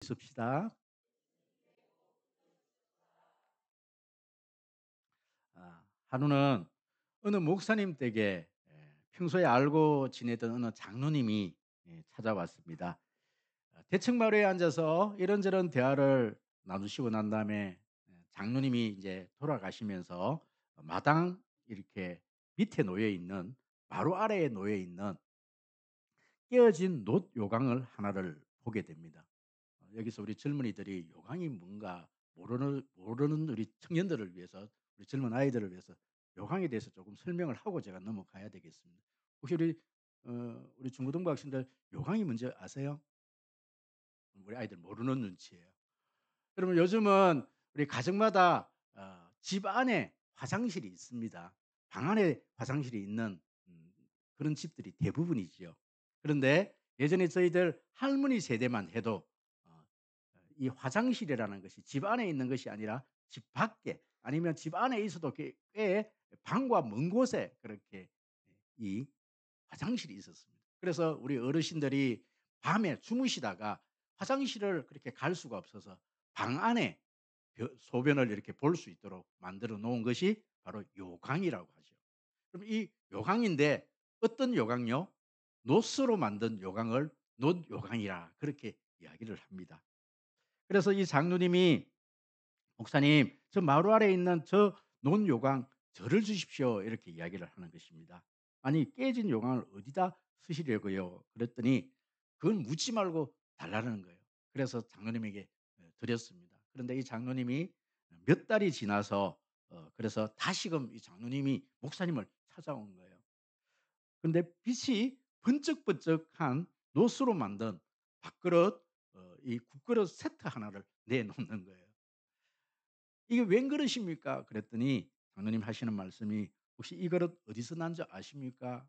있읍시다. 한우는 어느 목사님 댁에 평소에 알고 지내던 어느 장로님이 찾아왔습니다. 대청마루에 앉아서 이런저런 대화를 나누시고 난 다음에 장로님이 이제 돌아가시면서 마당 이렇게 밑에 놓여 있는 바로 아래에 놓여 있는 깨어진 놋 요강을 하나를 보게 됩니다. 여기서 우리 젊은이들이 요강이 뭔가 모르는 우리 청년들을 위해서, 우리 젊은 아이들을 위해서 요강에 대해서 조금 설명을 하고 제가 넘어가야 되겠습니다. 혹시 우리 중고등부 학생들 요강이 뭔지 아세요? 우리 아이들 모르는 눈치예요. 그러면 요즘은 우리 가정마다 집 안에 화장실이 있습니다. 방 안에 화장실이 있는 그런 집들이 대부분이지요. 그런데 예전에 저희들 할머니 세대만 해도 어 이 화장실이라는 것이 집 안에 있는 것이 아니라 집 밖에, 아니면 집 안에 있어도 꽤 방과 먼 곳에 그렇게 이 화장실이 있었습니다. 그래서 우리 어르신들이 밤에 주무시다가 화장실을 그렇게 갈 수가 없어서 방 안에 소변을 이렇게 볼 수 있도록 만들어 놓은 것이 바로 요강이라고 하죠. 그럼 이 요강인데 어떤 요강요? 노스로 만든 요강을 놋요강이라 그렇게 이야기를 합니다. 그래서 이 장로님이 "목사님, 저 마루 아래에 있는 저 논 요강 저를 주십시오." 이렇게 이야기를 하는 것입니다. "아니, 깨진 요강을 어디다 쓰시려고요?" 그랬더니 그건 묻지 말고 달라는 거예요. 그래서 장로님에게 드렸습니다. 그런데 이 장로님이 몇 달이 지나서 그래서 다시금 이 장로님이 목사님을 찾아온 거예요. 근데 빛이 번쩍번쩍한 노스로 만든 밥그릇, 이 국그릇 세트 하나를 내놓는 거예요. "이게 웬 그릇입니까?" 그랬더니 장로님 하시는 말씀이 "혹시 이 그릇 어디서 난 줄 아십니까?"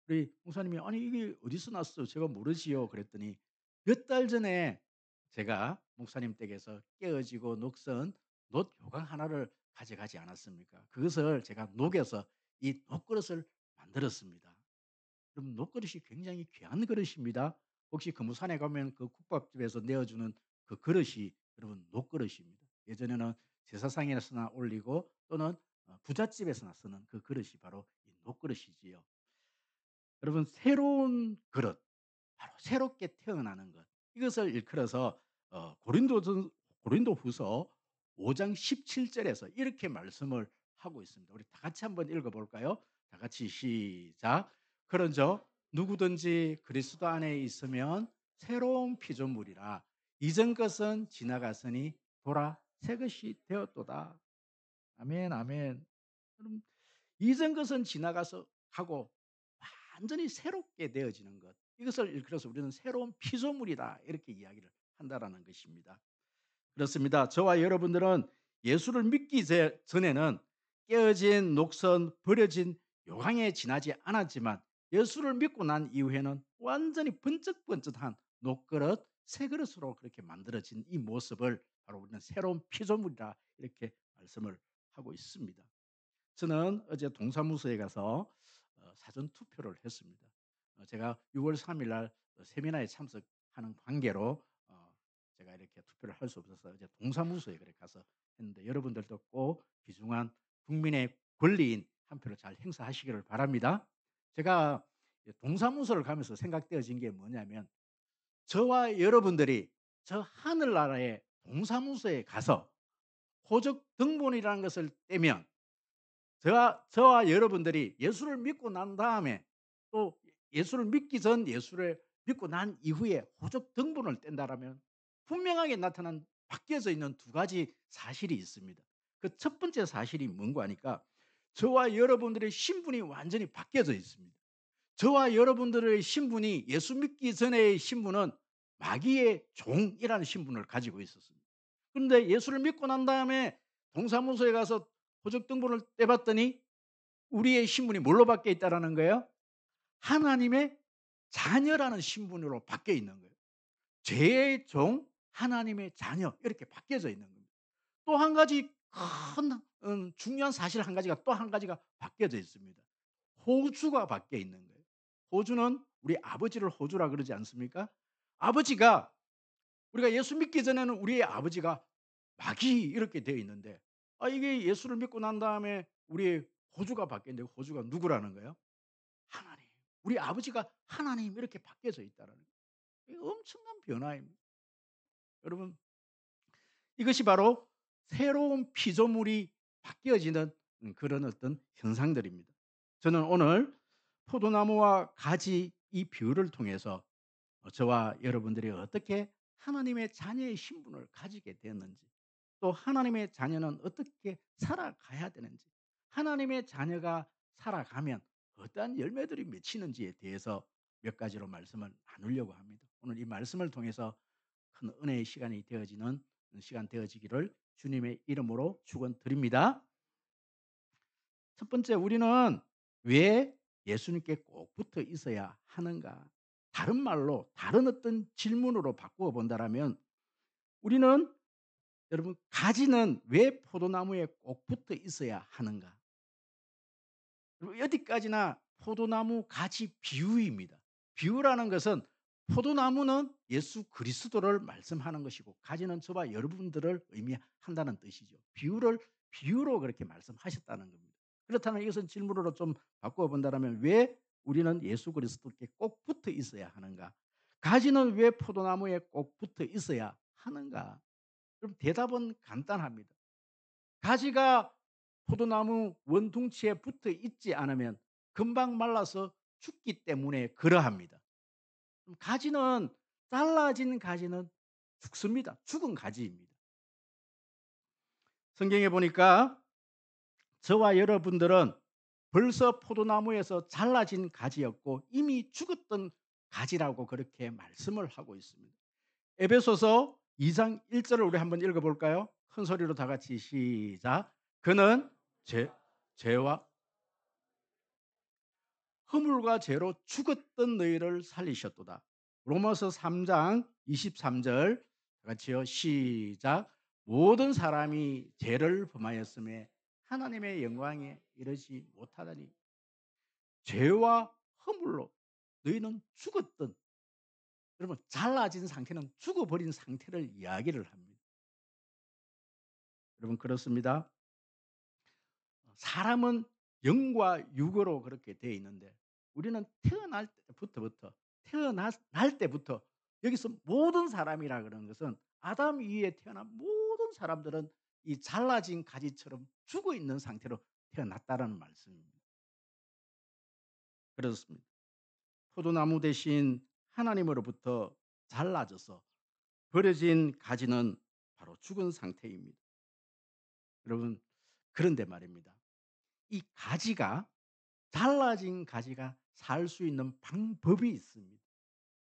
우리 목사님이 "아니, 이게 어디서 났어요? 제가 모르지요." 그랬더니 "몇 달 전에 제가 목사님 댁에서 깨어지고 녹슨 놋 요강 하나를 가져가지 않았습니까? 그것을 제가 녹여서 이 놋그릇을 만들었습니다." 그럼 놋그릇이 굉장히 귀한 그릇입니다. 혹시 금우산에 가면 그 국밥집에서 내어주는 그 그릇이 여러분 놋그릇입니다. 예전에는 제사상에서나 올리고 또는 부잣집에서나 쓰는 그 그릇이 바로 이 놋그릇이지요. 여러분, 새로운 그릇, 바로 새롭게 태어나는 것, 이것을 일컬어서 고린도후서 5장 17절에서 이렇게 말씀을 하고 있습니다. 우리 다 같이 한번 읽어볼까요? 다 같이 시작. 그런저 누구든지 그리스도 안에 있으면 새로운 피조물이라, 이전 것은 지나갔으니 보라 새 것이 되었도다. 아멘, 아멘. 그럼 이전 것은 지나가서 가고 완전히 새롭게 되어지는 것, 이것을 일컬어서 우리는 새로운 피조물이다 이렇게 이야기를 한다라는 것입니다. 그렇습니다. 저와 여러분들은 예수를 믿기 전에는 깨어진 녹선, 버려진 요강에 지나지 않았지만 예수를 믿고 난 이후에는 완전히 번쩍번쩍한 녹그릇, 새 그릇으로 그렇게 만들어진 이 모습을 바로 우리는 새로운 피조물이라 이렇게 말씀을 하고 있습니다. 저는 어제 동사무소에 가서 사전 투표를 했습니다. 제가 6월 3일 날 세미나에 참석하는 관계로 제가 이렇게 투표를 할 수 없어서 어제 동사무소에 그래 가서 했는데, 여러분들도 꼭 귀중한 국민의 권리인 한 표를 잘 행사하시기를 바랍니다. 제가 동사무소를 가면서 생각되어진 게 뭐냐면, 저와 여러분들이 저 하늘나라의 동사무소에 가서 호적 등본이라는 것을 떼면, 저와 여러분들이 예수를 믿고 난 다음에 또 예수를 믿기 전, 예수를 믿고 난 이후에 호적 등본을 뗀다라면 분명하게 나타난 바뀌어져 있는 두 가지 사실이 있습니다. 그 첫 번째 사실이 뭔가 하니까, 저와 여러분들의 신분이 완전히 바뀌어져 있습니다. 저와 여러분들의 신분이, 예수 믿기 전의 신분은 마귀의 종이라는 신분을 가지고 있었습니다. 그런데 예수를 믿고 난 다음에 동사무소에 가서 호적 등본을 떼봤더니 우리의 신분이 뭘로 바뀌어 있다라는 거예요? 하나님의 자녀라는 신분으로 바뀌어 있는 거예요. 죄의 종, 하나님의 자녀, 이렇게 바뀌어져 있는 겁니다. 또 한 가지 큰 중요한 사실 한 가지가, 또 한 가지가 바뀌어져 있습니다. 호주가 바뀌어 있는 거예요. 호주는 우리 아버지를 호주라 그러지 않습니까? 아버지가 우리가 예수 믿기 전에는 우리의 아버지가 마귀 이렇게 되어 있는데, 이게 예수를 믿고 난 다음에 우리의 호주가 바뀌었는데, 호주가 누구라는 거예요? 하나님. 우리 아버지가 하나님 이렇게 바뀌어져 있다는 거예요. 이게 엄청난 변화입니다. 여러분, 이것이 바로 새로운 피조물이 바뀌어지는 그런 어떤 현상들입니다. 저는 오늘 포도나무와 가지 이 비유를 통해서 저와 여러분들이 어떻게 하나님의 자녀의 신분을 가지게 되었는지, 또 하나님의 자녀는 어떻게 살아가야 되는지, 하나님의 자녀가 살아가면 어떠한 열매들이 맺히는지에 대해서 몇 가지로 말씀을 나누려고 합니다. 오늘 이 말씀을 통해서 큰 은혜의 시간이 되어지는 시간 되어지기를 주님의 이름으로 축원드립니다. 첫 번째, 우리는 왜 예수님께 꼭 붙어 있어야 하는가? 다른 말로, 다른 어떤 질문으로 바꾸어 본다라면, 우리는, 여러분, 가지는 왜 포도나무에 꼭 붙어 있어야 하는가? 여러분, 어디까지나 포도나무 가지 비유입니다. 비유라는 것은, 포도나무는 예수 그리스도를 말씀하는 것이고 가지는 저와 여러분들을 의미한다는 뜻이죠. 비유로 그렇게 말씀하셨다는 겁니다. 그렇다면 이것은 질문으로 좀 바꾸어 본다면, 왜 우리는 예수 그리스도께 꼭 붙어 있어야 하는가? 가지는 왜 포도나무에 꼭 붙어 있어야 하는가? 그럼 대답은 간단합니다. 가지가 포도나무 원둥치에 붙어 있지 않으면 금방 말라서 죽기 때문에 그러합니다. 가지는, 잘라진 가지는 죽습니다. 죽은 가지입니다. 성경에 보니까 저와 여러분들은 벌써 포도나무에서 잘라진 가지였고 이미 죽었던 가지라고 그렇게 말씀을 하고 있습니다. 에베소서 2장 1절을 우리 한번 읽어볼까요? 큰 소리로 다 같이 시작. 그는 죄와 허물과 죄로 죽었던 너희를 살리셨도다. 로마서 3장 23절 같이요. 시작. 모든 사람이 죄를 범하였음에 하나님의 영광에 이르지 못하다니, 죄와 허물로 너희는 죽었던, 여러분, 잘라진 상태는 죽어버린 상태를 이야기를 합니다. 여러분, 그렇습니다. 사람은 영과 육으로 그렇게 되어 있는데, 우리는 태어날 때부터, 여기서 모든 사람이라 그러는 것은 아담 위에 태어난 모든 사람들은 이 잘라진 가지처럼 죽어 있는 상태로 태어났다는 말씀입니다. 그렇습니다. 포도나무 대신 하나님으로부터 잘라져서 버려진 가지는 바로 죽은 상태입니다. 여러분, 그런데 말입니다. 이 가지가, 잘라진 가지가 살 수 있는 방법이 있습니다.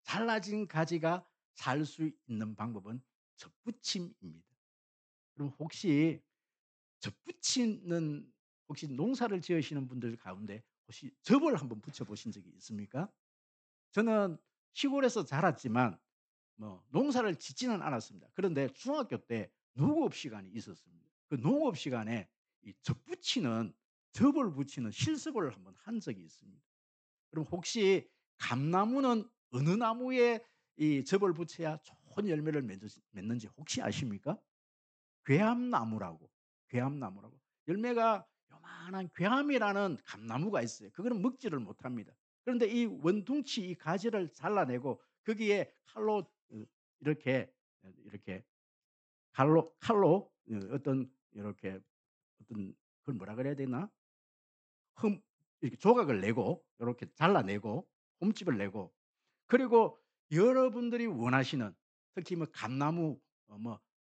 잘라진 가지가 살 수 있는 방법은 접붙임입니다. 그럼 혹시 접붙이는, 혹시 농사를 지으시는 분들 가운데 혹시 접을 한번 붙여 보신 적이 있습니까? 저는 시골에서 자랐지만 농사를 짓지는 않았습니다. 그런데 중학교 때 농업 시간이 있었습니다. 그 농업 시간에 이 접을 붙이는 실습을 한번 한 적이 있습니다. 그럼 혹시 감나무는 어느 나무에 이 접을 붙여야 좋은 열매를 맺는지 혹시 아십니까? 괴암나무라고. 괴암나무라고. 열매가 요만한 괴암이라는 감나무가 있어요. 그거는 먹지를 못합니다. 그런데 이 원둥치 이 가지를 잘라내고 거기에 칼로 이렇게 칼로 어떤 이렇게 어떤, 그걸 뭐라 그래야 되나? 흠 이렇게 조각을 내고 이렇게 잘라내고 홈집을 내고, 그리고 여러분들이 원하시는, 특히 감나무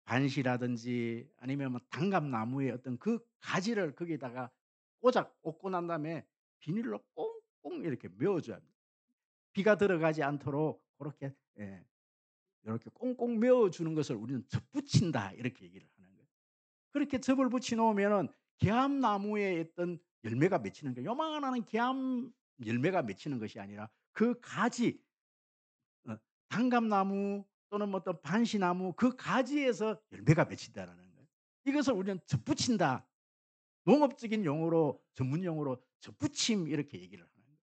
반시라든지 아니면 단감나무의 어떤 그 가지를 거기다가 꽂고 난 다음에 비닐로 꽁꽁 이렇게 메워 줘야 합니다. 비가 들어가지 않도록 그렇게, 예, 이렇게 꽁꽁 메워 주는 것을 우리는 접붙인다 이렇게 얘기를 하는 거예요. 그렇게 접을 붙여 놓으면은 계암나무에 있던 열매가 맺히는 거예요. 요만한 계암 열매가 맺히는 것이 아니라 그 가지, 단감나무 또는 어떤 반시나무 그 가지에서 열매가 맺힌다라는 거예요. 이것을 우리는 접붙인다. 농업적인 용어로, 전문 용어로 접붙임 이렇게 얘기를 하는 거예요.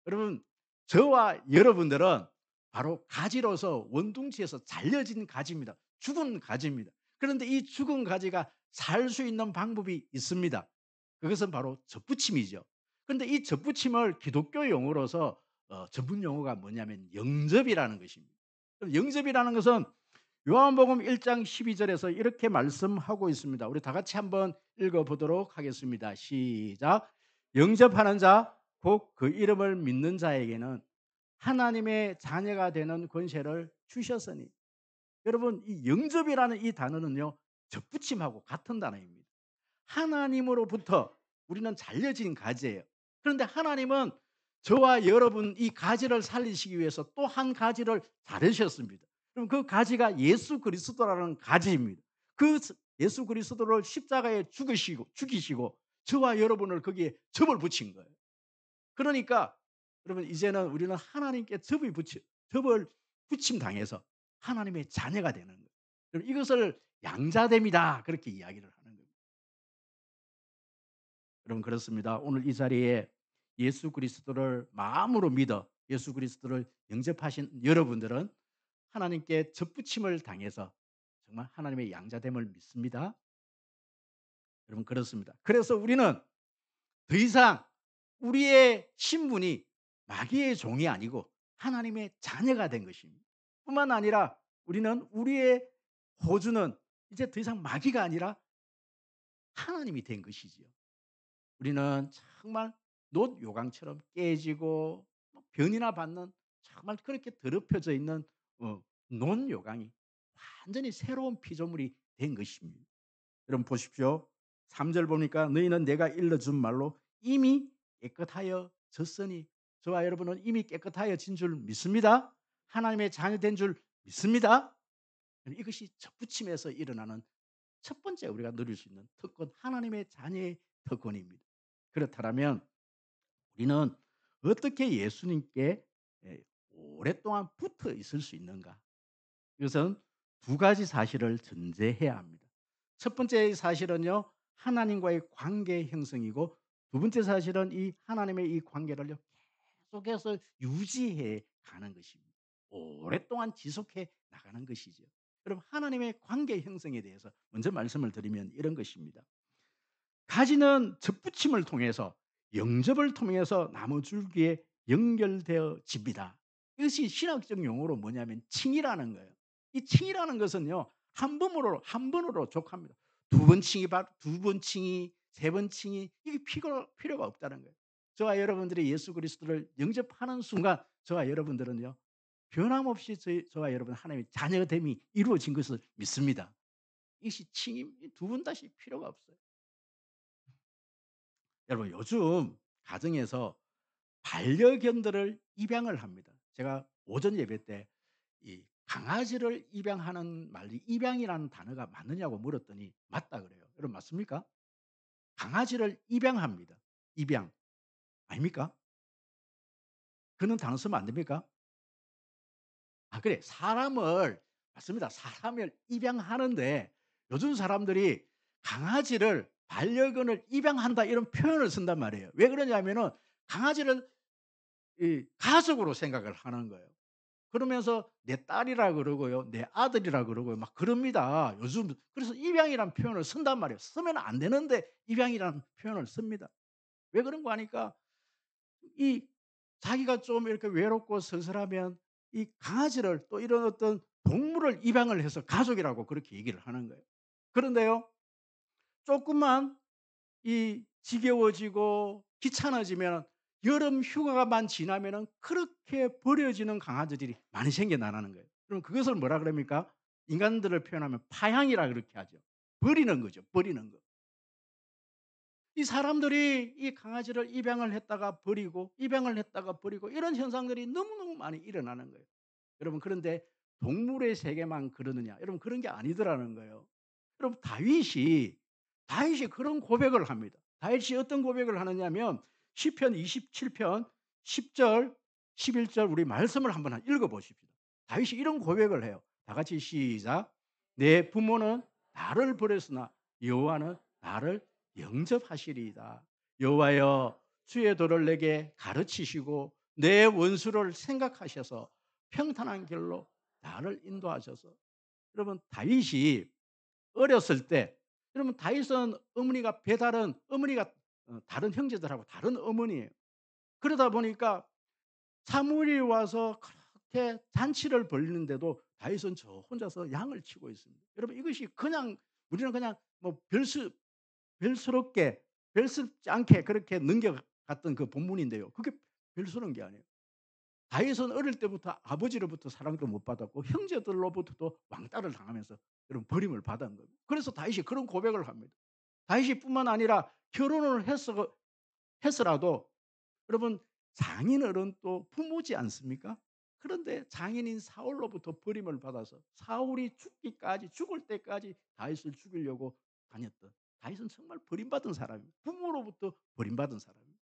여러분, 저와 여러분들은 바로 가지로서 원둥지에서 잘려진 가지입니다. 죽은 가지입니다. 그런데 이 죽은 가지가 살 수 있는 방법이 있습니다. 그것은 바로 접붙임이죠. 그런데 이 접붙임을 기독교 용어로서 전문 용어가 뭐냐면 영접이라는 것입니다. 그럼 영접이라는 것은 요한복음 1장 12 절에서 이렇게 말씀하고 있습니다. 우리 다 같이 한번 읽어 보도록 하겠습니다. 시작. 영접하는 자 곧 그 이름을 믿는 자에게는 하나님의 자녀가 되는 권세를 주셨으니. 여러분, 이 영접이라는 이 단어는요, 접붙임하고 같은 단어입니다. 하나님으로부터 우리는 잘려진 가지예요. 그런데 하나님은 저와 여러분 이 가지를 살리시기 위해서 또 한 가지를 자르셨습니다. 그럼 그 가지가 예수 그리스도라는 가지입니다. 그 예수 그리스도를 십자가에 죽이시고 저와 여러분을 거기에 접을 붙인 거예요. 그러니까 여러분, 이제는 우리는 하나님께 접을 붙임 당해서 하나님의 자녀가 되는 거예요. 여러분, 이것을 양자됨이다 그렇게 이야기를 하는 거예요. 여러분, 그렇습니다. 오늘 이 자리에 예수 그리스도를 마음으로 믿어 예수 그리스도를 영접하신 여러분들은 하나님께 접붙임을 당해서 정말 하나님의 양자됨을 믿습니다. 여러분, 그렇습니다. 그래서 우리는 더 이상 우리의 신분이 마귀의 종이 아니고 하나님의 자녀가 된 것입니다. 뿐만 아니라 우리는 우리의 호주는 이제 더 이상 마귀가 아니라 하나님이 된 것이지요. 우리는 정말 놋 요강처럼 깨지고 변이나 받는 정말 그렇게 더럽혀져 있는 논 요강이 완전히 새로운 피조물이 된 것입니다. 여러분 보십시오. 3절 보니까 너희는 내가 일러준 말로 이미 깨끗하여 졌으니. 저와 여러분은 이미 깨끗하여진 줄 믿습니다. 하나님의 자녀된 줄 믿습니다. 이것이 접붙임에서 일어나는 첫 번째 우리가 누릴 수 있는 특권, 하나님의 자녀의 특권입니다. 그렇다면 우리는 어떻게 예수님께 오랫동안 붙어 있을 수 있는가? 이것은 두 가지 사실을 전제해야 합니다. 첫 번째 사실은요, 하나님과의 관계 형성이고, 두 번째 사실은 이 하나님의 이 관계를 계속해서 유지해 가는 것입니다. 오랫동안 지속해 나가는 것이죠. 여러분, 하나님의 관계 형성에 대해서 먼저 말씀을 드리면 이런 것입니다. 가지는 접붙임을 통해서, 영접을 통해서 나무 줄기에 연결되어집니다. 이것이 신학적 용어로 뭐냐면 칭이라는 거예요. 이 칭이라는 것은요, 한 번으로 족합니다. 두 번 칭이, 세 번 칭이, 이게 필요가 없다는 거예요. 저와 여러분들이 예수 그리스도를 영접하는 순간 저와 여러분들은요, 변함없이 저와 여러분 하나님의 자녀됨이 이루어진 것을 믿습니다. 이것이 칭이 두 번 다시 필요가 없어요. 여러분, 요즘 가정에서 반려견들을 입양을 합니다. 제가 오전 예배 때 이 강아지를 입양하는 말이 입양이라는 단어가 맞느냐고 물었더니 맞다 그래요. 여러분, 맞습니까? 강아지를 입양합니다. 입양. 아닙니까? 그런 단어 쓰면 안 됩니까? 아, 그래. 맞습니다. 사람을 입양하는데 요즘 사람들이 강아지를 반려견을 입양한다 이런 표현을 쓴단 말이에요. 왜 그러냐면은 강아지를 이 가족으로 생각을 하는 거예요. 그러면서 내 딸이라 그러고요. 내 아들이라 그러고요. 막 그럽니다. 요즘 그래서 입양이라는 표현을 쓴단 말이에요. 쓰면 안 되는데 입양이라는 표현을 씁니다. 왜 그런 거 아니까 이 자기가 좀 이렇게 외롭고 쓸쓸하면 이 강아지를 또 이런 어떤 동물을 입양을 해서 가족이라고 그렇게 얘기를 하는 거예요. 그런데요, 조금만 이 지겨워지고 귀찮아지면 여름 휴가만 지나면은 그렇게 버려지는 강아지들이 많이 생겨나는 거예요. 그럼 그것을 뭐라 그럽니까? 인간들을 표현하면 파양이라 그렇게 하죠. 버리는 거죠. 버리는 거. 이 사람들이 이 강아지를 입양을 했다가 버리고 입양을 했다가 버리고 이런 현상들이 너무너무 많이 일어나는 거예요. 여러분, 그런데 동물의 세계만 그러느냐? 여러분, 그런 게 아니더라는 거예요. 여러분, 다윗이 그런 고백을 합니다. 다윗이 어떤 고백을 하느냐면 시편 27편 10절 11절 우리 말씀을 한번 읽어 보십시다. 다윗이 이런 고백을 해요. 다 같이 시작. 내 부모는 나를 버렸으나 여호와는 나를 영접하시리이다. 여호와여, 주의 도를 내게 가르치시고 내 원수를 생각하셔서 평탄한 길로 나를 인도하셔서. 여러분 다윗이 어렸을 때, 여러분 다윗은 어머니가 배다른 어머니가 다른 형제들하고 다른 어머니예요. 그러다 보니까 사무엘이 와서 그렇게 잔치를 벌이는데도 다윗은 저 혼자서 양을 치고 있습니다. 여러분 이것이 그냥 우리는 그냥 뭐 별스럽게 별스럽지 않게 그렇게 넘겨갔던 그 본문인데요. 그게 별스러운 게 아니에요. 다윗은 어릴 때부터 아버지로부터 사랑도 못 받았고 형제들로부터도 왕따를 당하면서 여러분 버림을 받은 거예요. 그래서 다윗이 그런 고백을 합니다. 다윗이 뿐만 아니라 결혼을 했어라도 여러분 장인어른 또 부모지 않습니까? 그런데 장인인 사울로부터 버림을 받아서 사울이 죽을 때까지 다윗을 죽이려고 다녔던, 다윗은 정말 버림받은 사람입니다. 부모로부터 버림받은 사람입니다.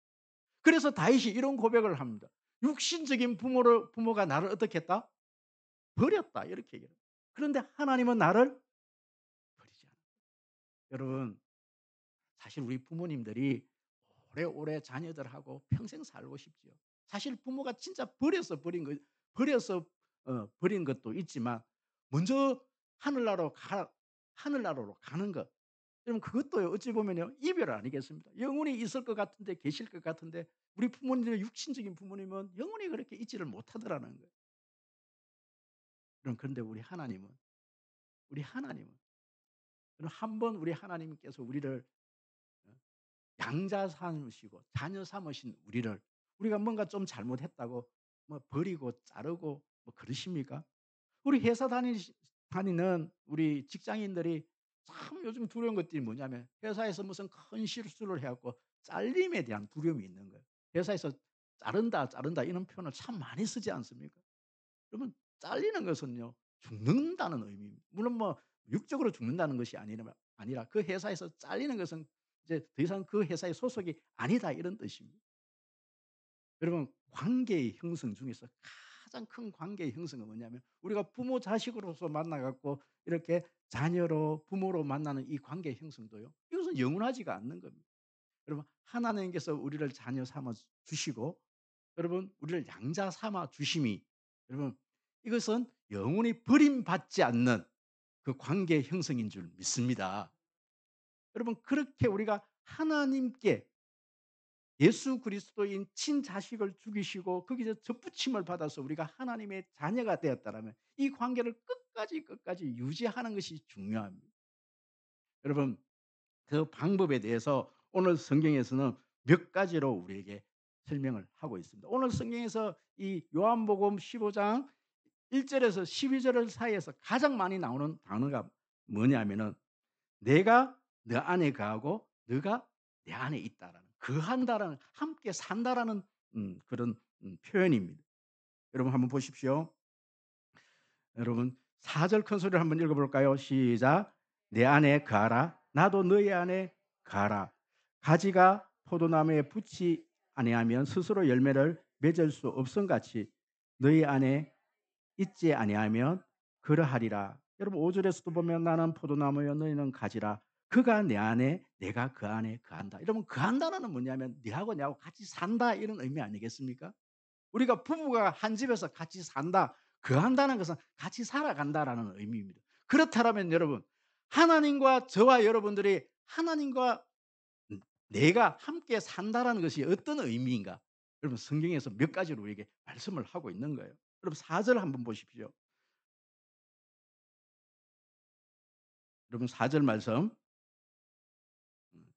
그래서 다윗이 이런 고백을 합니다. 육신적인 부모가 나를 어떻게 했다? 버렸다. 이렇게 얘기해요. 그런데 하나님은 나를 버리지 않았다. 여러분 사실 우리 부모님들이 오래오래 자녀들하고 평생 살고 싶지요. 사실 부모가 진짜 버려서 버린 것도 있지만 먼저 하늘나라로 가는 것. 여러분 그것도 어찌 보면요 이별 아니겠습니까? 영원히 있을 것 같은데 계실 것 같은데 우리 부모님들 육신적인 부모님은 영원히 그렇게 있지를 못하더라는 거예요. 그런데 우리 하나님은 한번 우리 하나님께서 우리를 양자 삼으시고 자녀 삼으신 우리가 뭔가 좀 잘못했다고 뭐 버리고 자르고 뭐 그러십니까? 우리 회사 다니는 우리 직장인들이 참 요즘 두려운 것들이 뭐냐면 회사에서 무슨 큰 실수를 해갖고 잘림에 대한 두려움이 있는 거예요. 회사에서 자른다 이런 표현을 참 많이 쓰지 않습니까? 그러면 잘리는 것은요 죽는다는 의미입니다. 물론 뭐 육적으로 죽는다는 것이 아니라 그 회사에서 잘리는 것은 이제 더 이상 그 회사의 소속이 아니다 이런 뜻입니다. 여러분 관계의 형성 중에서 가장 큰 관계의 형성은 뭐냐면 우리가 부모 자식으로서 만나 갖고 이렇게 자녀로 부모로 만나는 이 관계 형성도요. 이것은 영원하지가 않는 겁니다. 여러분 하나님께서 우리를 자녀 삼아 주시고 여러분 우리를 양자 삼아 주심이 여러분 이것은 영원히 버림받지 않는 그 관계 형성인 줄 믿습니다. 여러분 그렇게 우리가 하나님께 예수 그리스도인 친자식을 죽이시고 거기서 접붙임을 받아서 우리가 하나님의 자녀가 되었다라면 이 관계를 끝까지 유지하는 것이 중요합니다. 여러분 그 방법에 대해서 오늘 성경에서는 몇 가지로 우리에게 설명을 하고 있습니다. 오늘 성경에서 이 요한복음 15장 1절에서 12절 사이에서 가장 많이 나오는 단어가 뭐냐면은 내가 너 안에 거하고 너가 내 안에 있다라는 거한다라는 함께 산다라는 그런 표현입니다. 여러분 한번 보십시오. 여러분 4절 큰 소리를 한번 읽어 볼까요? 시작. 내 안에 거하라 나도 너희 안에 거하라. 가지가 포도나무에 붙지 아니하면 스스로 열매를 맺을 수 없음 같이 너희 안에 있지 아니하면 그러하리라. 여러분 5절에서도 보면 나는 포도나무여 너희는 가지라. 그가 내 안에 내가 그 안에 거한다. 여러분 거한다는 뭐냐면 너하고 내하고 같이 산다 이런 의미 아니겠습니까? 우리가 부부가 한 집에서 같이 산다. 거한다는 것은 같이 살아간다라는 의미입니다. 그렇다면 여러분 하나님과 저와 여러분들이 하나님과 내가 함께 산다라는 것이 어떤 의미인가? 여러분 성경에서 몇 가지로 우리에게 말씀을 하고 있는 거예요. 여러분 4절 한번 보십시오. 여러분 4절 말씀. 음,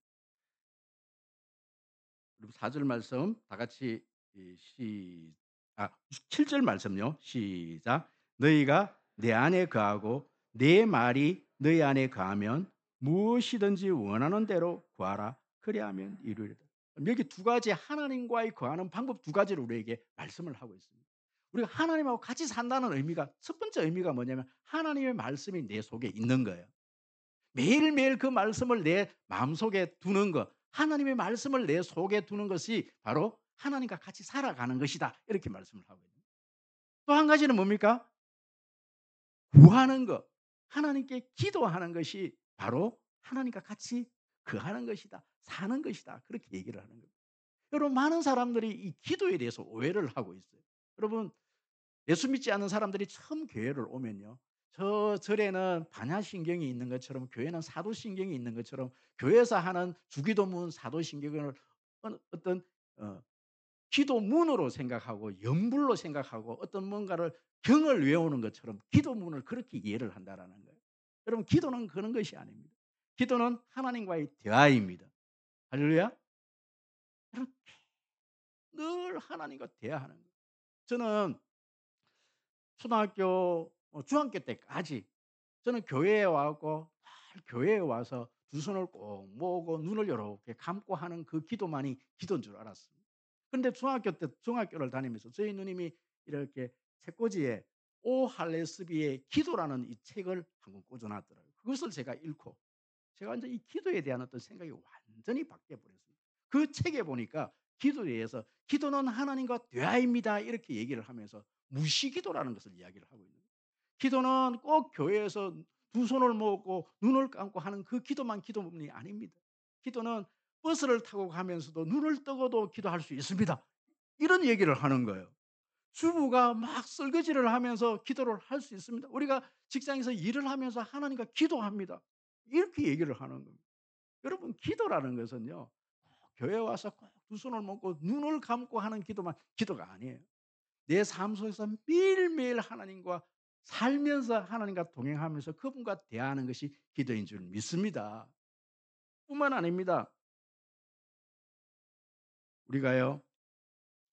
여러분 4절 말씀 다 같이 이 시 아 7절 말씀요. 시작. 너희가 내 안에 거하고 내 말이 너희 안에 거하면 무엇이든지 원하는 대로 구하라. 그리하면 이루리라. 여기 두 가지 하나님과의 거하는 방법 두 가지를 우리에게 말씀을 하고 있습니다. 우리가 하나님하고 같이 산다는 의미가 첫 번째 의미가 뭐냐면 하나님의 말씀이 내 속에 있는 거예요. 매일매일 그 말씀을 내 마음속에 두는 것, 하나님의 말씀을 내 속에 두는 것이 바로 하나님과 같이 살아가는 것이다. 이렇게 말씀을 하고 있습니다. 또 한 가지는 뭡니까? 구하는 것. 하나님께 기도하는 것이 바로 하나님과 같이 거하는 것이다. 사는 것이다. 그렇게 얘기를 하는 겁니다. 여러분 많은 사람들이 이 기도에 대해서 오해를 하고 있어요. 여러분 예수 믿지 않는 사람들이 처음 교회를 오면요. 저 절에는 반야신경이 있는 것처럼 교회는 사도신경이 있는 것처럼 교회에서 하는 주기도문, 사도신경을 어떤 어 기도문으로 생각하고 영불로 생각하고 어떤 뭔가를 경을 외우는 것처럼 기도문을 그렇게 이해를 한다라는 거예요. 여러분 기도는 그런 것이 아닙니다. 기도는 하나님과의 대화입니다. 할렐루야. 이렇게 늘 하나님과 대화하는 거예요. 저는 초등학교 중학교 때까지 저는 교회에 와 갖고 늘 교회에 와서 두 손을 꼭 모으고 눈을 요렇게 감고 하는 그 기도만이 기도인 줄 알았습니다. 그런데 중학교 때 중학교를 다니면서 저희 누님이 이렇게 책꽂이에 오 할레스비의 기도라는 이 책을 한 권 꽂아 놨더라고요. 그것을 제가 읽고 제가 완전 이 기도에 대한 어떤 생각이 완전히 바뀌어 버렸습니다. 그 책에 보니까 기도에 대해서 "기도는 하나님과 대화입니다." 이렇게 얘기를 하면서 무시기도라는 것을 이야기를 하고 있는 거예요. 기도는 꼭 교회에서 두 손을 모으고 눈을 감고 하는 그 기도만 기도문이 아닙니다. 기도는 버스를 타고 가면서도 눈을 뜨고도 기도할 수 있습니다. 이런 얘기를 하는 거예요. 주부가 막 설거지를 하면서 기도를 할 수 있습니다. 우리가 직장에서 일을 하면서 하나님과 기도합니다. 이렇게 얘기를 하는 겁니다. 여러분 기도라는 것은요. 교회 와서 꼭 두 손을 모고 눈을 감고 하는 기도만 기도가 아니에요. 내 삶 속에서 매일매일 하나님과 살면서 하나님과 동행하면서 그분과 대화하는 것이 기도인 줄 믿습니다. 뿐만 아닙니다. 우리가요.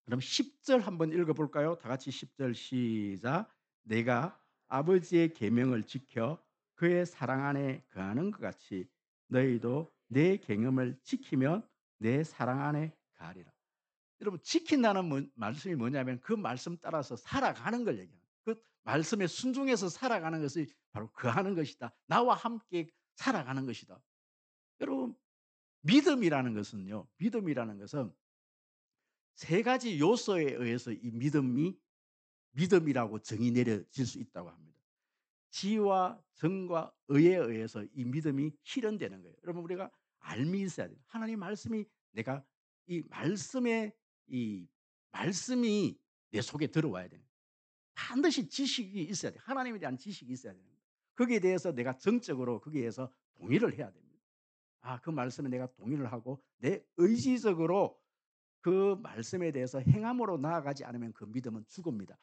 그럼 10절 한번 읽어 볼까요? 다 같이 10절 시작. 내가 아버지의 계명을 지켜 그의 사랑 안에 거하는 것 같이 너희도 내 계명을 지키면 내 사랑 안에 거하리라. 여러분 지킨다는 말씀이 뭐냐면 그 말씀 따라서 살아가는 걸 얘기합니다. 그 말씀에 순종해서 살아가는 것이 바로 거하는 것이다. 나와 함께 살아가는 것이다. 여러분 믿음이라는 것은요. 믿음이라는 것은 세 가지 요소에 의해서 이 믿음이 믿음이라고 정의 내려질 수 있다고 합니다. 지와 정과 의에 의해서 이 믿음이 실현되는 거예요. 여러분 우리가 알미 있어야 돼요. 하나님 말씀이 내가 이 말씀에 이 말씀이 내 속에 들어와야 돼요. 반드시 지식이 있어야 돼요. 하나님에 대한 지식이 있어야 돼요. 거기에 대해서 내가 정적으로 거기에 대해서 동의를 해야 됩니다. 아, 그 말씀에 내가 동의를 하고 내 의지적으로 그 말씀에 대해서 행함으로 나아가지 않으면 그 믿음은 죽습니다.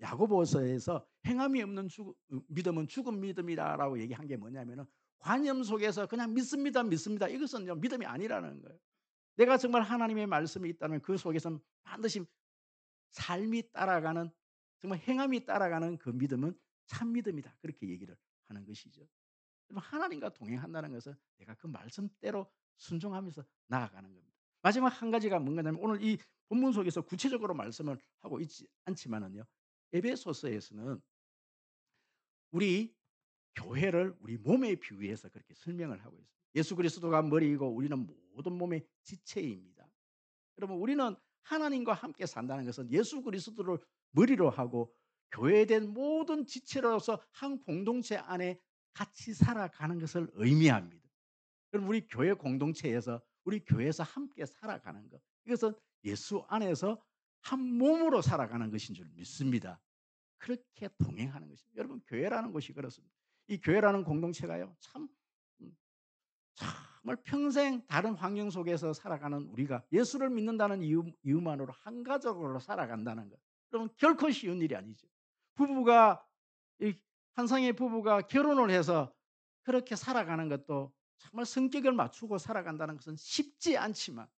야고보서에서 행함이 없는 믿음은 죽은 믿음이다라고 얘기한 게 뭐냐면은 관념 속에서 그냥 믿습니다, 믿습니다. 이것은요 믿음이 아니라는 거예요. 내가 정말 하나님의 말씀이 있다면 그 속에서는 반드시 삶이 따라가는 정말 행함이 따라가는 그 믿음은 참 믿음이다. 그렇게 얘기를 하는 것이죠. 여러분 하나님과 동행한다는 것은 내가 그 말씀대로 순종하면서 나아가는 겁니다. 마지막 한 가지가 뭔가냐면 오늘 이 본문 속에서 구체적으로 말씀을 하고 있지 않지만은요. 에베소서에서는 우리 교회를 우리 몸에 비유해서 그렇게 설명을 하고 있어요. 예수 그리스도가 머리이고 우리는 모든 몸의 지체입니다. 여러분 우리는 하나님과 함께 산다는 것은 예수 그리스도를 머리로 하고 교회된 모든 지체로서 한 공동체 안에 같이 살아가는 것을 의미합니다. 그럼 우리 교회 공동체에서 우리 교회에서 함께 살아가는 것 이것은 예수 안에서 한 몸으로 살아가는 것인 줄 믿습니다. 그렇게 동행하는 것입니다. 여러분 교회라는 것이 그렇습니다. 이 교회라는 공동체가요 참 음, 정말 평생 다른 환경 속에서 살아가는 우리가 예수를 믿는다는 이유만으로 한 가족으로 살아간다는 것. 그러면 결코 쉬운 일이 아니죠. 부부가 이 한상의 부부가 결혼을 해서 그렇게 살아가는 것도 정말 성격을 맞추고 살아간다는 것은 쉽지 않지만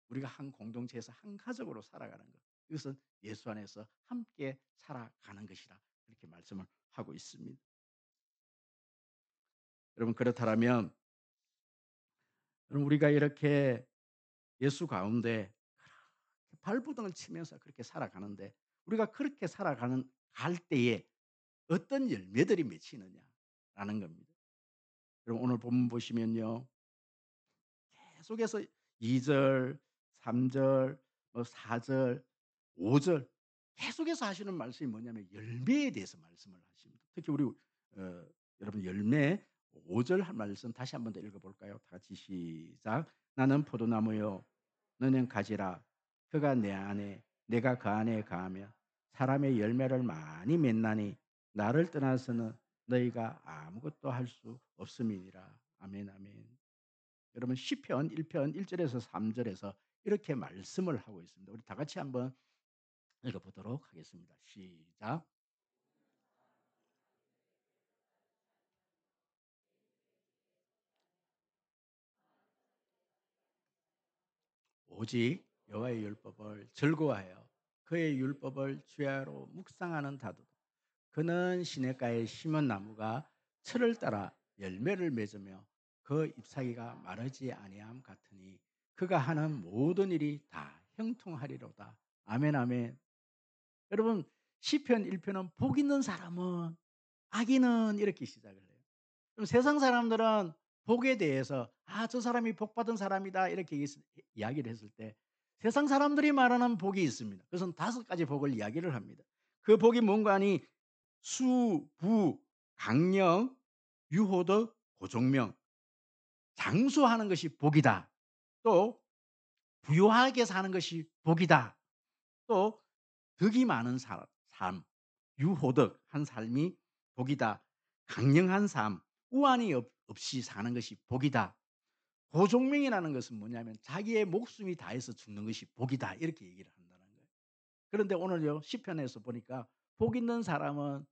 우리가 한 공동체에서 한 가족으로 살아가는 것. 이것은 예수 안에서 함께 살아가는 것이라 그렇게 말씀을 하고 있습니다. 여러분 그렇다면 여러분 우리가 이렇게 예수 가운데 발부등을 치면서 그렇게 살아가는데 우리가 그렇게 살아가는 갈 때에 어떤 열매들이 맺히느냐라는 겁니다. 여러분 오늘 본문 보시면요. 계속해서 2 절, 3 절, 뭐 4 절, 5절 계속해서 하시는 말씀이 뭐냐면 열매에 대해서 말씀을 하십니다. 특히 우리 여러분 열매 5절 한 말씀 다시 한 번 더 읽어 볼까요? 다 같이 시작. 나는 포도나무요 너는 가지라. 그가 내 안에 내가 그 안에 거하면 사람의 열매를 많이 맺나니 나를 떠나서는 너희가 아무것도 할 수 없음이니라. 아멘, 아멘. 여러분 시편 1편 1절에서 3절에서 이렇게 말씀을 하고 있습니다. 우리 다 같이 한번 읽어보도록 하겠습니다. 시작. 오직 여호와의 율법을 즐거워하여 그의 율법을 주야로 묵상하는 자도 그는 시냇가에 심은 나무가 철을 따라 열매를 맺으며 그 잎사귀가 마르지 아니함 같으니 그가 하는 모든 일이 다 형통하리로다. 아멘, 아멘. 여러분 시편 1편은 복 있는 사람은 악인은 이렇게 시작을 해요. 그럼 세상 사람들은 복에 대해서 저 사람이 복 받은 사람이다 이렇게 이야기를 했을 때 세상 사람들이 말하는 복이 있습니다. 그것은 5가지 복을 이야기를 합니다. 그 복이 뭔가 하니 수, 부, 강령, 유호덕, 고종명, 장수하는 것이 복이다. 또 부유하게 사는 것이 복이다. 또 덕이 많은 삶, 유호덕한 삶이 복이다. 강령한 삶, 우환이 없이 사는 것이 복이다. 고종명이라는 것은 뭐냐면 자기의 목숨이 다해서 죽는 것이 복이다. 이렇게 얘기를 한다는 거예요. 그런데 오늘요 시편에서 보니까 복 있는 사람은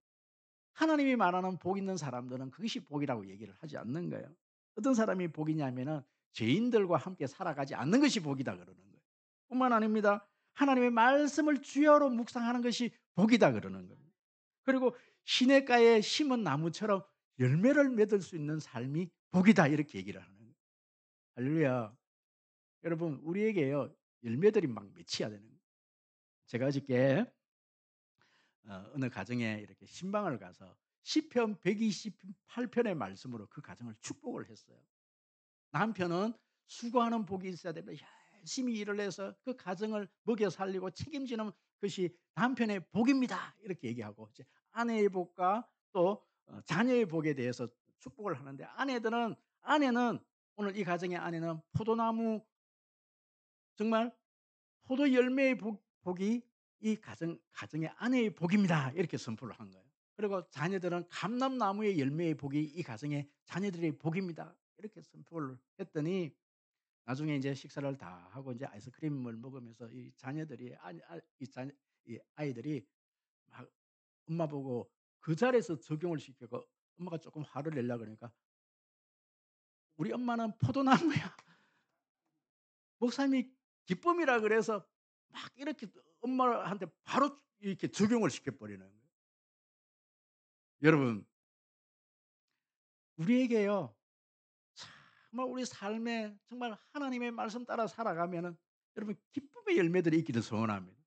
하나님이 말하는 복 있는 사람들은 그것이 복이라고 얘기를 하지 않는 거예요. 어떤 사람이 복이냐면은 죄인들과 함께 살아가지 않는 것이 복이다 그러는 거예요. 뿐만 아닙니다. 하나님의 말씀을 주야로 묵상하는 것이 복이다 그러는 겁니다. 그리고 시냇가에 심은 나무처럼 열매를 맺을 수 있는 삶이 복이다 이렇게 얘기를 하는 거예요. 할렐루야. 여러분 우리에게요 열매들이 막 맺혀야 되는 거예요. 제가 어저께 어느 가정에 이렇게 신방을 가서 시편 128편의 말씀으로 그 가정을 축복을 했어요. 남편은 수고하는 복이 있어야 됩니다. 열심히 일을 해서 그 가정을 먹여 살리고 책임지는 것이 남편의 복입니다. 이렇게 얘기하고 이제 아내의 복과 또 자녀의 복에 대해서 축복을 하는데 아내는 오늘 이 가정의 아내는 포도나무 정말 포도 열매의 복이 이 가정의 아내의 복입니다. 이렇게 선포를 한 거예요. 그리고 자녀들은 감람나무의 열매의 복이 이 가정의 자녀들의 복입니다. 이렇게 선포를 했더니 나중에 이제 식사를 다 하고 이제 아이스크림을 먹으면서 이 자녀들이 이 아이들이 막 엄마 보고 그 자리에서 적용을 시키고 엄마가 조금 화를 내려 그러니까 우리 엄마는 포도나무야. 목사님이 기쁨이라 그래서 막 이렇게 엄마한테 바로 이렇게 적용을 시켜버리는 거예요. 여러분, 우리에게요, 정말 우리 삶에 정말 하나님의 말씀 따라 살아가면은 여러분, 기쁨의 열매들이 있기를 소원합니다.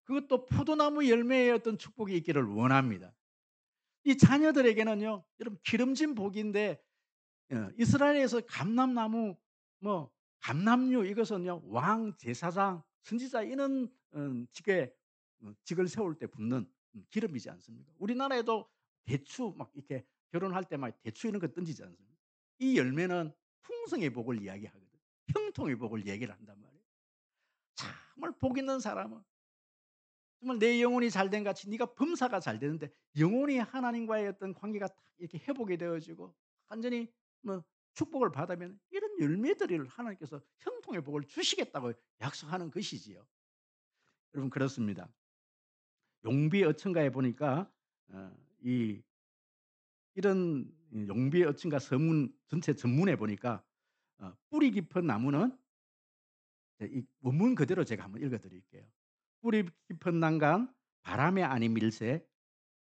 그것도 포도나무 열매의 어떤 축복이 있기를 원합니다. 이 자녀들에게는요, 여러분, 기름진 복인데 이스라엘에서 감람나무, 뭐 감람류 이것은요 왕, 제사장, 선지자 이런 직을 세울 때 붓는 기름이지 않습니까? 우리나라에도 대추 막 이렇게 결혼할 때 막 대추 이런 거 던지지 않습니까? 이 열매는 풍성의 복을 이야기하거든. 형통의 복을 얘기를 한단 말이에요. 정말 복 있는 사람은 정말 내 영혼이 잘된 같이 네가 범사가 잘 되는데 영혼이 하나님과의 어떤 관계가 딱 이렇게 회복이 되어지고 완전히 뭐 축복을 받으면 이런 열매들을 하나님께서 형통의 복을 주시겠다고 약속하는 것이지요. 여러분 그렇습니다. 용비의 어천가에 보니까 이 이런 용비의 어천가 서문 전체 전문에 보니까 뿌리 깊은 나무는 이 원문 그대로 제가 한번 읽어 드릴게요. 뿌리 깊은 난간 바람에 아니 밀새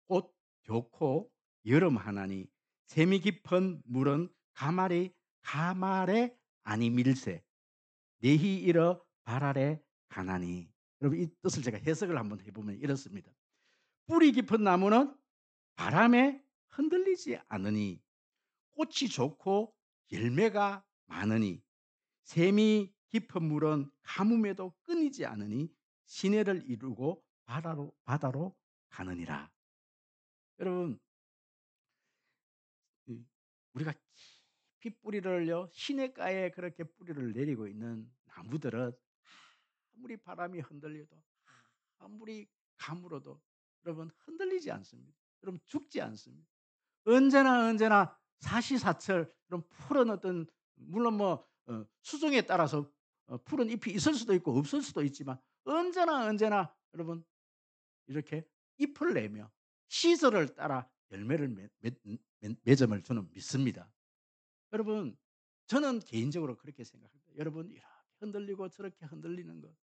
꽃 좋고 여름 하나니 샘이 깊은 물은 가말에 아니 밀새 내히 일어 발 아래 가나니. 여러분 이 뜻을 제가 해석을 한번 해보면 이렇습니다. 뿌리 깊은 나무는 바람에 흔들리지 않으니 꽃이 좋고 열매가 많으니 샘이 깊은 물은 가뭄에도 끊이지 않으니 시내를 이루고 바다로 가느니라. 여러분 이 우리가 깊이 뿌리를요 시냇가에 그렇게 뿌리를 내리고 있는 나무들은 아무리 바람이 흔들려도 아무리 감으로도 여러분 흔들리지 않습니다. 여러분 죽지 않습니다. 언제나 사시사철 그런 푸른 어떤 물론 뭐 수종에 따라서 푸른 잎이 있을 수도 있고 없을 수도 있지만 언제나 여러분 이렇게 잎을 내며 시절을 따라 열매를 맺음을 저는 믿습니다. 여러분 저는 개인적으로 그렇게 생각합니다. 여러분 이렇게 흔들리고 저렇게 흔들리는 것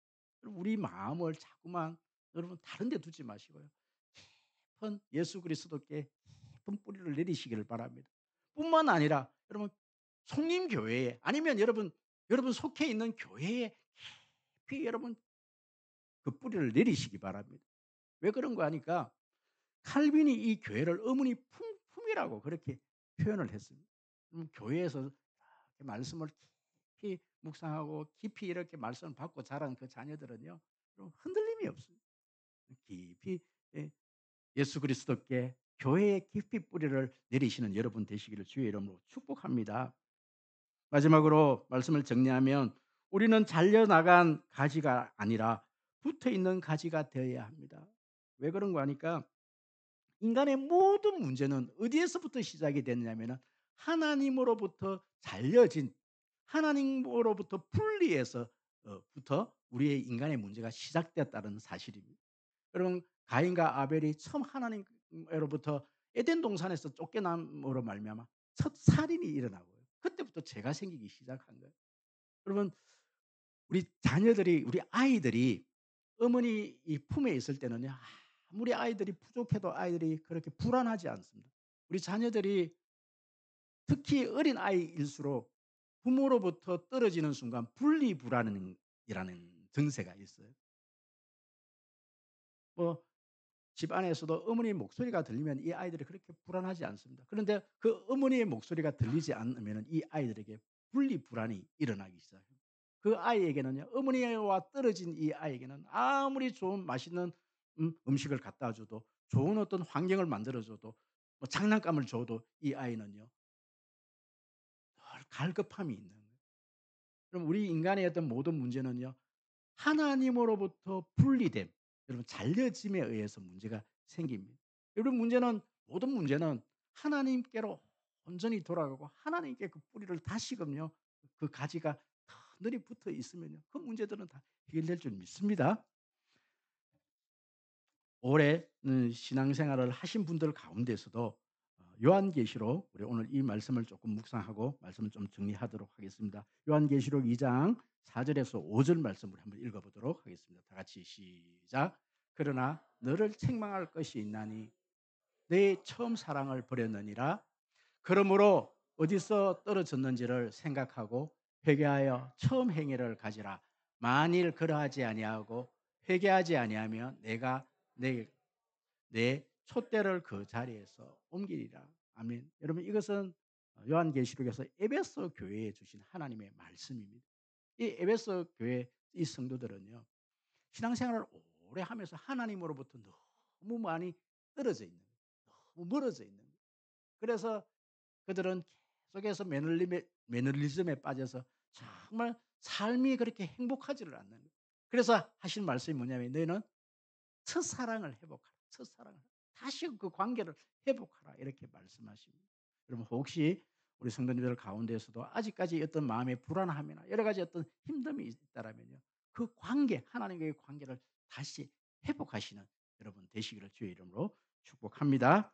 여러분 우리 마음을 자꾸만 여러분 다른 데 두지 마시고요. 깊은 예수 그리스도께 깊은 뿌리를 내리시기를 바랍니다. 뿐만 아니라 여러분 속림교회에 아니면 여러분 속해 있는 교회에 깊이 여러분 그 뿌리를 내리시기 바랍니다. 왜 그런가 하니까 칼빈이 이 교회를 어머니 품이라고 그렇게 표현을 했습니다. 교회에서 이렇게 말씀을 깊이 묵상하고 깊이 이렇게 말씀을 받고 자란 그 자녀들은요. 좀 흔들림이 없습니다. 깊이 예, 예수 그리스도께 교회에 깊이 뿌리를 내리시는 여러분 되시기를 주의 이름으로 축복합니다. 마지막으로 말씀을 정리하면 우리는 잘려나간 가지가 아니라 붙어있는 가지가 되어야 합니다. 왜 그런가 하니까 인간의 모든 문제는 어디에서부터 시작이 됐냐면은 하나님으로부터 잘려진 하나님으로부터 분리해서 부터 우리의 인간의 문제가 시작되었다는 사실입니다. 여러분 가인과 아벨이 처음 하나님으로부터 에덴 동산에서 쫓겨남으로 말미암아 첫 살인이 일어나고요. 그때부터 죄가 생기기 시작한 거예요. 여러분 우리 자녀들이 우리 아이들이 어머니 이 품에 있을 때는요. 아무리 아이들이 부족해도 아이들이 그렇게 불안하지 않습니다. 우리 자녀들이 특히 어린 아이일수록 부모로부터 떨어지는 순간 분리불안이라는 증세가 있어요. 뭐 집 안에서도 어머니의 목소리가 들리면 이 아이들이 그렇게 불안하지 않습니다. 그런데 그 어머니의 목소리가 들리지 않으면 이 아이들에게 분리불안이 일어나기 시작해요. 그 아이에게는요. 어머니와 떨어진 이 아이에게는 아무리 좋은 맛있는 음식을 갖다 줘도 좋은 어떤 환경을 만들어 줘도 뭐 장난감을 줘도 이 아이는요. 늘 갈급함이 있는 거예요. 그럼 우리 인간의 어떤 모든 문제는요. 하나님으로부터 분리됨, 여러분 잘려짐에 의해서 문제가 생깁니다. 여러분 문제는 모든 문제는 하나님께로 온전히 돌아가고 하나님께 그 뿌리를 다시금요 그 가지가 늘이 붙어 있으면요 그 문제들은 다 해결될 줄 믿습니다. 올해 신앙생활을 하신 분들 가운데서도 요한계시록 우리 오늘 이 말씀을 조금 묵상하고 말씀을 좀 정리하도록 하겠습니다. 요한계시록 2장 4절에서 5절 말씀을 한번 읽어보도록 하겠습니다. 다 같이 시작. 그러나 너를 책망할 것이 있나니 내 처음 사랑을 버렸느니라. 그러므로 어디서 떨어졌는지를 생각하고 회개하여 처음 행위를 가지라. 만일 그러하지 아니하고 회개하지 아니하면 내가 내 촛대를 그 자리에서 옮기리라. 아멘. 여러분 이것은 요한계시록에서 에베소 교회에 주신 하나님의 말씀입니다. 이 에베소 교회 이 성도들은요. 신앙생활을 오래 하면서 하나님으로부터 너무 많이 떨어져 있는 거예요. 너무 멀어져 있는 거예요. 그래서 그들은 계속해서 매너리즘에 빠져서 정말 삶이 그렇게 행복하지를 않는 거예요. 그래서 하신 말씀이 뭐냐면 너희는 첫사랑을 회복하라. 첫사랑을. 다시 그 관계를 회복하라. 이렇게 말씀하십니다. 여러분 혹시 우리 성도님들 가운데에서도 아직까지 어떤 마음의 불안함이나 여러 가지 어떤 힘듦이 있다라면요. 그 관계, 하나님과의 관계를 다시 회복하시는 여러분 되시기를 주의 이름으로 축복합니다.